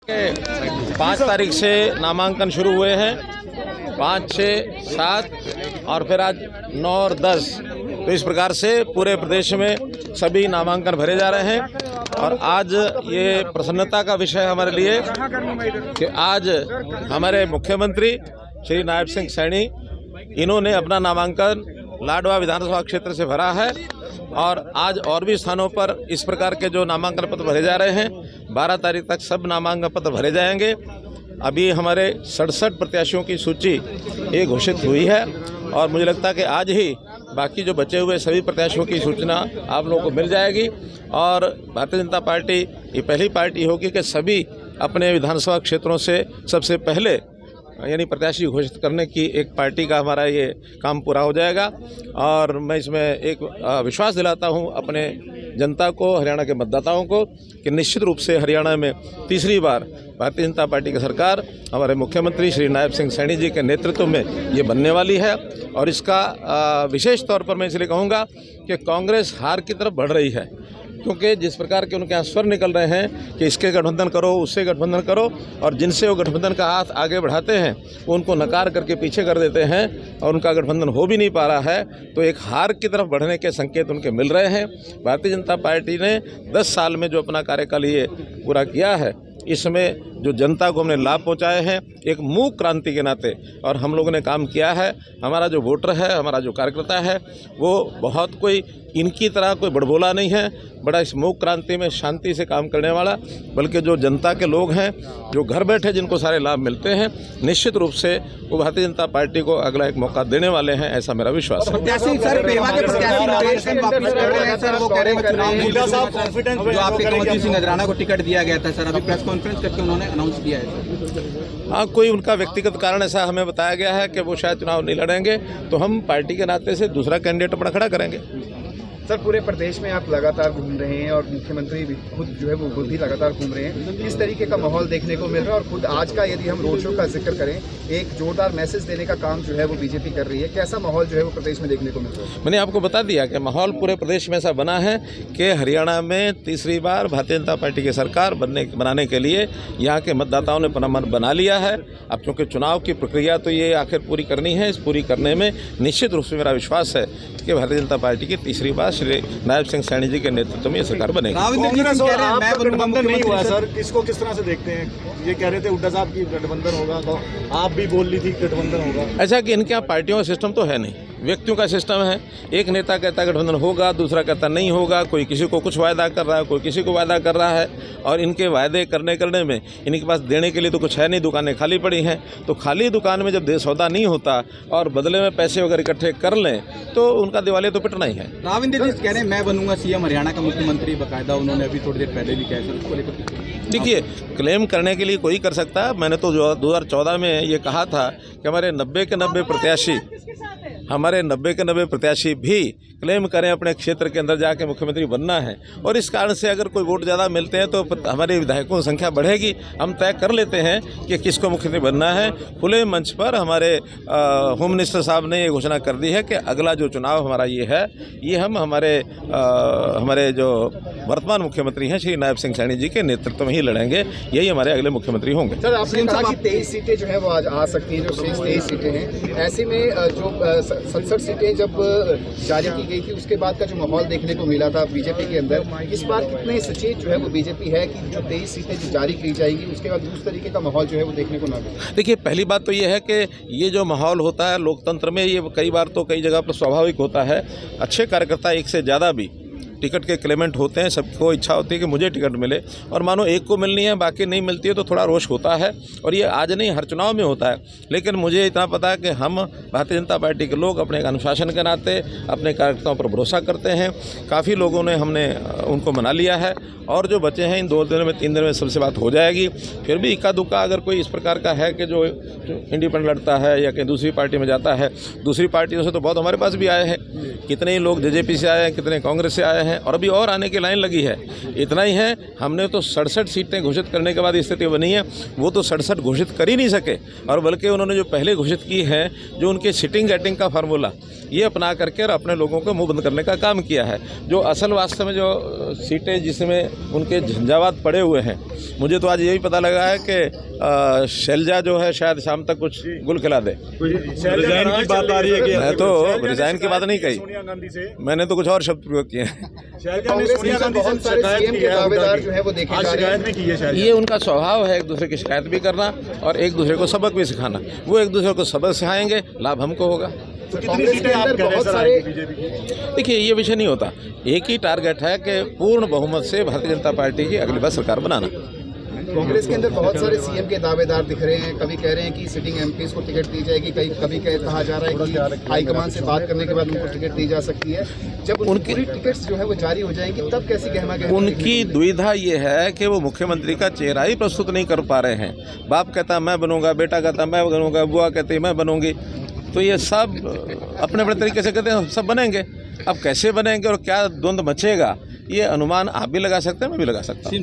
5 तारीख से नामांकन शुरू हुए हैं, 5, 6, 7 और फिर आज 9 और 10। तो इस प्रकार से पूरे प्रदेश में सभी नामांकन भरे जा रहे हैं। और आज ये प्रसन्नता का विषय हमारे लिए कि आज हमारे मुख्यमंत्री श्री नायब सिंह सैनी इन्होंने अपना नामांकन लाडवा विधानसभा क्षेत्र से भरा है। और आज और भी स्थानों पर इस प्रकार के जो नामांकन पत्र भरे जा रहे हैं, 12 तारीख तक सब नामांकन पत्र भरे जाएंगे। अभी हमारे 67 प्रत्याशियों की सूची ये घोषित हुई है और मुझे लगता है कि आज ही बाकी जो बचे हुए सभी प्रत्याशियों की सूचना आप लोगों को मिल जाएगी। और भारतीय जनता पार्टी ये पहली पार्टी होगी कि सभी अपने विधानसभा क्षेत्रों से सबसे पहले यानी प्रत्याशी घोषित करने की एक पार्टी का हमारा ये काम पूरा हो जाएगा। और मैं इसमें एक विश्वास दिलाता हूँ अपने जनता को, हरियाणा के मतदाताओं को, कि निश्चित रूप से हरियाणा में तीसरी बार भारतीय जनता पार्टी की सरकार हमारे मुख्यमंत्री श्री नायब सिंह सैनी जी के नेतृत्व में ये बनने वाली है। और इसका विशेष तौर पर मैं इसलिए कहूँगा कि कांग्रेस हार की तरफ बढ़ रही है, क्योंकि जिस प्रकार के उनके यहाँ स्वर निकल रहे हैं कि इसके गठबंधन करो, उससे गठबंधन करो, और जिनसे वो गठबंधन का हाथ आगे बढ़ाते हैं वो उनको नकार करके पीछे कर देते हैं और उनका गठबंधन हो भी नहीं पा रहा है। तो एक हार की तरफ बढ़ने के संकेत उनके मिल रहे हैं। भारतीय जनता पार्टी ने 10 साल में जो अपना कार्यकाल ये पूरा किया है, इसमें जो जनता को हमने लाभ पहुंचाए हैं एक मूक क्रांति के नाते, और हम लोगों ने काम किया है। हमारा जो वोटर है, हमारा जो कार्यकर्ता है, वो बहुत कोई इनकी तरह कोई बड़बोला नहीं है, बड़ा इस मूक क्रांति में शांति से काम करने वाला, बल्कि जो जनता के लोग हैं जो घर बैठे जिनको सारे लाभ मिलते हैं, निश्चित रूप से वो भारतीय जनता पार्टी को अगला एक मौका देने वाले हैं, ऐसा मेरा विश्वास है। को टिकट दिया गया था सर, अभी प्रेस कॉन्फ्रेंस करके उन्होंने अनाउंस किया है। हाँ, कोई उनका व्यक्तिगत कारण ऐसा हमें बताया गया है कि वो शायद चुनाव नहीं लड़ेंगे, तो हम पार्टी के नाते से दूसरा कैंडिडेट अपना खड़ा करेंगे। सर, पूरे प्रदेश में आप लगातार घूम रहे हैं और मुख्यमंत्री भी खुद जो है वो खुद भी लगातार घूम रहे हैं। किस तरीके का माहौल देखने को मिल रहा है? और खुद आज का यदि हम रोड शो का जिक्र करें, एक जोरदार मैसेज देने का काम जो है वो बीजेपी कर रही है। कैसा माहौल जो है वो प्रदेश में देखने को मिल रहा है? मैंने आपको बता दिया कि माहौल पूरे प्रदेश में ऐसा बना है कि हरियाणा में तीसरी बार भारतीय जनता पार्टी की सरकार बनाने के लिए यहाँ के मतदाताओं ने अपना मन बना लिया है। अब क्योंकि चुनाव की प्रक्रिया तो ये आखिर पूरी करनी है, इस पूरी करने में निश्चित रूप से मेरा विश्वास है कि भारतीय जनता पार्टी की तीसरी बार श्री नायब सिंह सैनी जी के नेतृत्व में ये सरकार बनेगी। गठबंधन नहीं हुआ सर, किसको किस तरह से देखते हैं? ये कह रहे थे हुड्डा साहब की गठबंधन होगा, तो आप भी बोल रही थी गठबंधन होगा। ऐसा कि इनके यहाँ पार्टियों का सिस्टम तो है नहीं, व्यक्तियों का सिस्टम है। एक नेता कहता गठबंधन होगा, दूसरा कहता नहीं होगा, कोई किसी को कुछ वायदा कर रहा है, कोई किसी को वायदा कर रहा है। और इनके वायदे करने में इनके पास देने के लिए तो कुछ है नहीं, दुकानें खाली पड़ी हैं। तो खाली दुकान में जब सौदा नहीं होता और बदले में पैसे वगैरह इकट्ठे कर लें तो उनका दिवालिया तो पिटना ही है। राविंद्र जी कह रहे हैं मैं बनूंगा सीएम हरियाणा का मुख्यमंत्री, बाकायदा उन्होंने अभी थोड़ी देर पहले भी कहा। उसको लेकर देखिए, क्लेम करने के लिए कोई कर सकता है। मैंने तो 2014 में ये कहा था कि हमारे 90 के 90 प्रत्याशी भी क्लेम करें अपने क्षेत्र के अंदर जाके मुख्यमंत्री बनना है। और इस कारण से अगर कोई वोट ज़्यादा मिलते हैं तो हमारे विधायकों की संख्या बढ़ेगी। हम तय कर लेते हैं कि किसको मुख्यमंत्री बनना है। खुले मंच पर हमारे होम मिनिस्टर साहब ने ये घोषणा कर दी है कि अगला जो चुनाव हमारा ये है, ये हम हमारे जो वर्तमान मुख्यमंत्री हैं श्री नायब सिंह सैनी जी के नेतृत्व में ही लड़ेंगे। यही हमारे अगले मुख्यमंत्री होंगे। सर, आपने कहा कि 23 सीटें जो है वो आज आ सकती हैं, जो शेष 23 सीटें हैं। ऐसे में जो 67 सीटें जब जारी की गई थी, उसके बाद का जो माहौल देखने को मिला था बीजेपी के अंदर, इस बार कितने सचेत जो है वो बीजेपी है कि जो 23 सीटें जो जारी की जाएगी उसके बाद उस तरीके का माहौल जो है वो देखने को ना मिले? देखिए, पहली बात तो ये है कि ये जो माहौल होता है लोकतंत्र में, ये कई बार तो कई जगह पर स्वाभाविक होता है। अच्छे कार्यकर्ता एक से ज़्यादा भी टिकट के क्लेमेंट होते हैं। सबको इच्छा होती है कि मुझे टिकट मिले, और मानो एक को मिलनी है बाकी नहीं मिलती है तो थोड़ा रोष होता है। और ये आज नहीं, हर चुनाव में होता है। लेकिन मुझे इतना पता है कि हम भारतीय जनता पार्टी के लोग अपने अनुशासन के नाते अपने कार्यकर्ताओं पर भरोसा करते हैं। काफ़ी लोगों ने हमने उनको मना लिया है, और जो बचे हैं इन 2 दिन में 3 दिन में सबसे बात हो जाएगी। फिर भी इक्का दुक्का अगर कोई इस प्रकार का है कि जो इंडिपेंडेंट लड़ता है या कहीं दूसरी पार्टी में जाता है, दूसरी पार्टियों से तो बहुत हमारे पास भी आए हैं। कितने ही लोग जेजेपी से आए हैं, कितने कांग्रेस से आए हैं, हैं और अभी और आने की लाइन लगी है। इतना ही है, हमने तो 67 सीटें घोषित करने के बाद स्थिति बनी है, वो तो 67 घोषित कर ही नहीं सके, और बल्कि उन्होंने जो पहले घोषित की है, जो उनके सिटिंग गेटिंग का फार्मूला, ये अपना करके और अपने लोगों को मुंह बंद करने का काम किया है। जो असल वास्तव में जो सीटें जिसमें उनके झंझावात पड़े हुए हैं, मुझे तो आज यही पता लगा है कि शैलजा जो है शायद शाम तक कुछ गुल खिला दे। रिजाइन की बात आ रही है कि मैं तो रिजाइन की बात नहीं कही, सोनिया गांधी से मैंने तो कुछ और शब्द प्रयोग किए हैं। शैलजा ने सोनिया गांधी से बहुत सारे शिकायत सीएम की के है, दावेदार जो है वो देखे आज जा रहे हैं। शिकायत नहीं की है शैलजा। ये उनका स्वभाव है, एक दूसरे की शिकायत भी करना और एक दूसरे को सबक भी सिखाना। वो एक दूसरे को सबक सिखाएंगे, लाभ हमको होगा। तो कितनी सीटें आप कह रहे हैं सर आएगी बीजेपी की? देखिए, ये विषय नहीं होता, एक ही टारगेट है कि पूर्ण बहुमत से भारतीय जनता पार्टी की अगली बार सरकार बनाना। कांग्रेस के अंदर बहुत सारे सीएम के दावेदार दिख रहे हैं। कभी कह रहे हैं कि सिटिंग एमपीज को टिकट दी जाएगी, कभी कहा जा रहा है कि हाईकमान से बात करने के बाद उनको टिकट दी जा सकती है। जब उनकी टिकट्स जो है वो जारी हो जाएंगी तब कैसी गहमा गहमी उनकी दुविधा ये है कि वो मुख्यमंत्री का चेहरा ही प्रस्तुत नहीं कर पा रहे हैं। बाप कहता मैं बनूंगा, बेटा कहता मैं बनूंगा, बुआ कहती मैं बनूंगी, तो ये सब अपने अपने तरीके से कहते हैं सब बनेंगे। अब कैसे बनेंगे और क्या द्वंद्व मचेगा, ये अनुमान आप भी लगा सकते हैं, मैं भी लगा सकता हूँ।